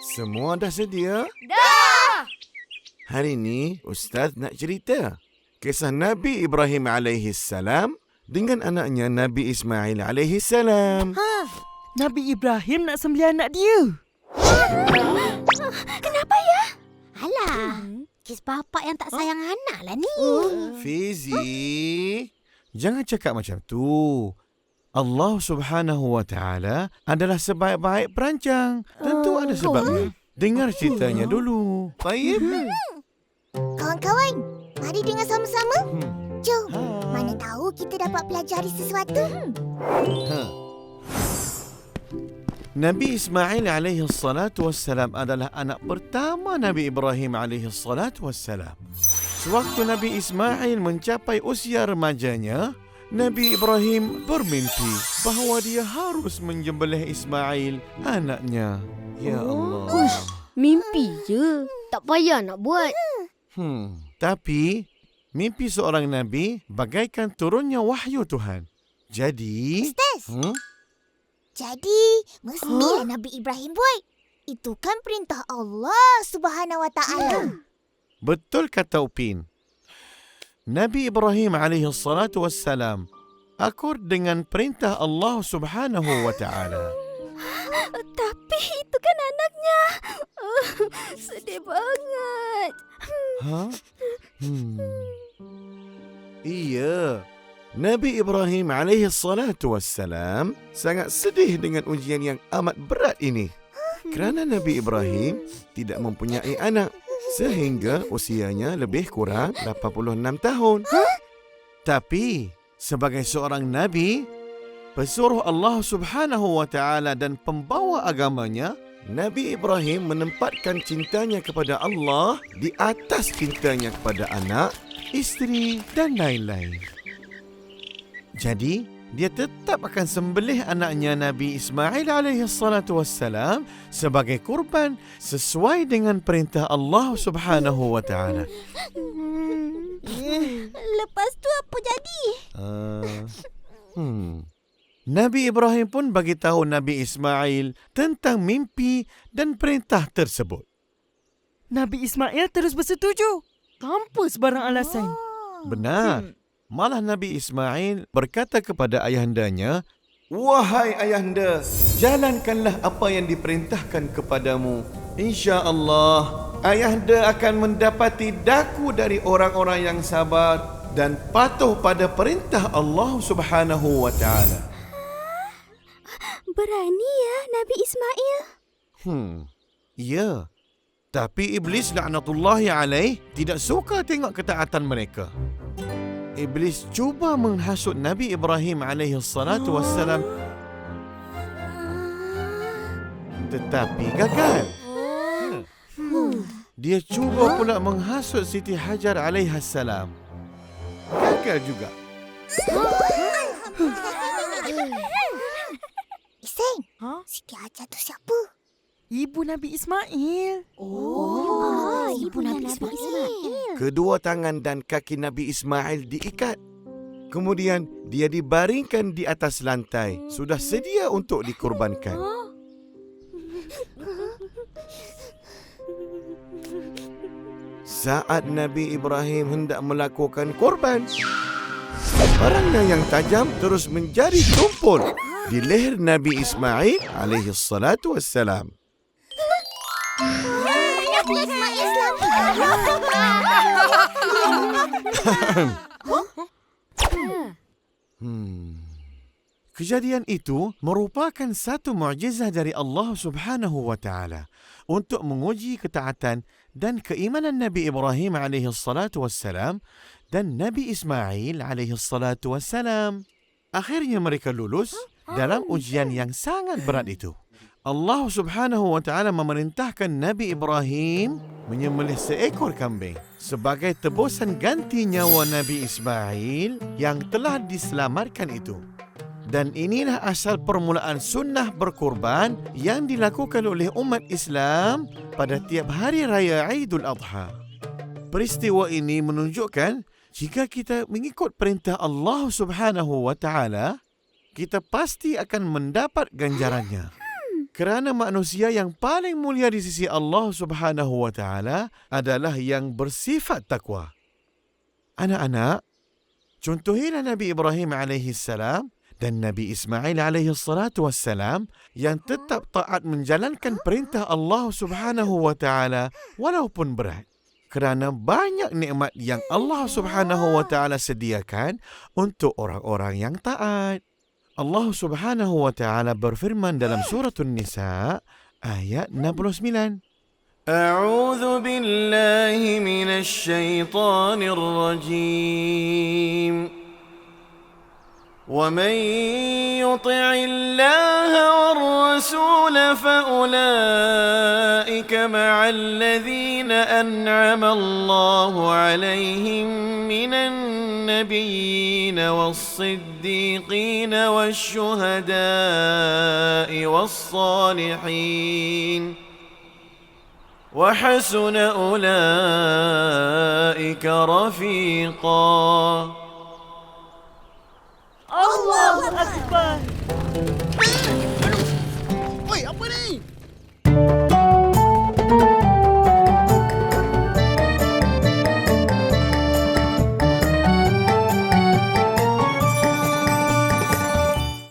Semua dah sedia? Dah! Hari ini Ustaz nak cerita kisah Nabi Ibrahim alaihissalam dengan anaknya Nabi Ismail alaihissalam. Nabi Ibrahim nak sembelih anak dia. Kenapa ya? Alah, kes bapak yang tak sayang anak lah ni. Fizi, jangan cakap macam tu. Allah Subhanahu wa Ta'ala adalah sebaik-baik perancang. Tentu ada sebabnya. Dengar ceritanya dulu. Baik? Kawan-kawan, mari dengar sama-sama. Jom, Ha. mana tahu kita dapat pelajari sesuatu. Nabi Ismail alaihi salatu wassalam adalah anak pertama Nabi Ibrahim alaihi salatu wassalam. Sewaktu Nabi Ismail mencapai usia remajanya, Nabi Ibrahim bermimpi bahawa dia harus menyembelih Ismail, anaknya. Ya Allah. Mimpi je. Tak payah nak buat. Tapi, mimpi seorang Nabi bagaikan turunnya wahyu Tuhan. Jadi... Ustaz, jadi mestilah Nabi Ibrahim buat. Itu kan perintah Allah Subhanahu Wa Taala. Betul kata Upin. Nabi Ibrahim alaihi salatu wassalam akur dengan perintah Allah Subhanahu wa Ta'ala. Tapi itu kan anaknya. Sedih banget. Iya. Nabi Ibrahim alaihi salatu wassalam sangat sedih dengan ujian yang amat berat ini. Kerana Nabi Ibrahim tidak mempunyai anak sehingga usianya lebih kurang 86 tahun. Tapi sebagai seorang Nabi, pesuruh Allah Subhanahu wa Ta'ala dan pembawa agamanya, Nabi Ibrahim menempatkan cintanya kepada Allah di atas cintanya kepada anak, isteri dan lain-lain. Jadi, dia tetap akan sembelih anaknya Nabi Ismail alaihi salatu wassalam sebagai kurban sesuai dengan perintah Allah Subhanahu wa Ta'ala. Lepas tu apa jadi? Nabi Ibrahim pun bagi tahu Nabi Ismail tentang mimpi dan perintah tersebut. Nabi Ismail terus bersetuju. Tanpa sebarang alasan. Benar. Malah Nabi Ismail berkata kepada ayahandanya, "Wahai ayahanda, jalankanlah apa yang diperintahkan kepadamu. Insya-Allah, ayahanda akan mendapati daku dari orang-orang yang sabar dan patuh pada perintah Allah Subhanahu wa Ta'ala." Berani ya Nabi Ismail. Ya. Tapi Iblis laknatullahi alaih tidak suka tengok ketaatan mereka. Iblis cuba menghasut Nabi Ibrahim alaihi salatu wassalam, tetapi gagal. Dia cuba pula menghasut Siti Hajar alaihi salam. Gagal juga. Iseng, Siti Hajar tu siapa? Ibu Nabi Ismail. Ibu Nabi Ismail. Kedua tangan dan kaki Nabi Ismail diikat. Kemudian dia dibaringkan di atas lantai, sudah sedia untuk dikorbankan. Saat Nabi Ibrahim hendak melakukan korban, parangnya yang tajam terus menjadi tumpul di leher Nabi Ismail alaihi salatu wassalam. Nabi Ismail selamat. Kejadian itu merupakan satu mukjizat dari Allah Subhanahu wa Ta'ala untuk menguji ketaatan dan keimanan Nabi Ibrahim alaihi salatu wassalam dan Nabi Ismail alaihi salatu wassalam. Akhirnya mereka lulus dalam ujian yang sangat berat itu. Allah Subhanahu wa Ta'ala memerintahkan Nabi Ibrahim menyembelih seekor kambing sebagai tebusan ganti nyawa Nabi Ismail yang telah diselamatkan itu. Dan inilah asal permulaan sunnah berkorban yang dilakukan oleh umat Islam pada tiap hari raya Aidul Adha. Peristiwa ini menunjukkan jika kita mengikut perintah Allah Subhanahu wa Ta'ala, kita pasti akan mendapat ganjarannya. Kerana manusia yang paling mulia di sisi Allah Subhanahu wa taala adalah yang bersifat takwa. Anak-anak, contohilah Nabi Ibrahim alaihi salam dan Nabi Ismail alaihi salatu wassalam yang tetap taat menjalankan perintah Allah Subhanahu wa taala walaupun berat. Kerana banyak nikmat yang Allah Subhanahu wa taala sediakan untuk orang-orang yang taat. Allah Subhanahu wa taala berfirman dalam surah An-Nisa ayat 69. A'udzu billahi minasy syaithanir rajim. ومن يطع الله والرسول فأولئك مع الذين أنعم الله عليهم من النبيين والصديقين والشهداء والصالحين وحسن أولئك رفيقا. Allahu Akbar.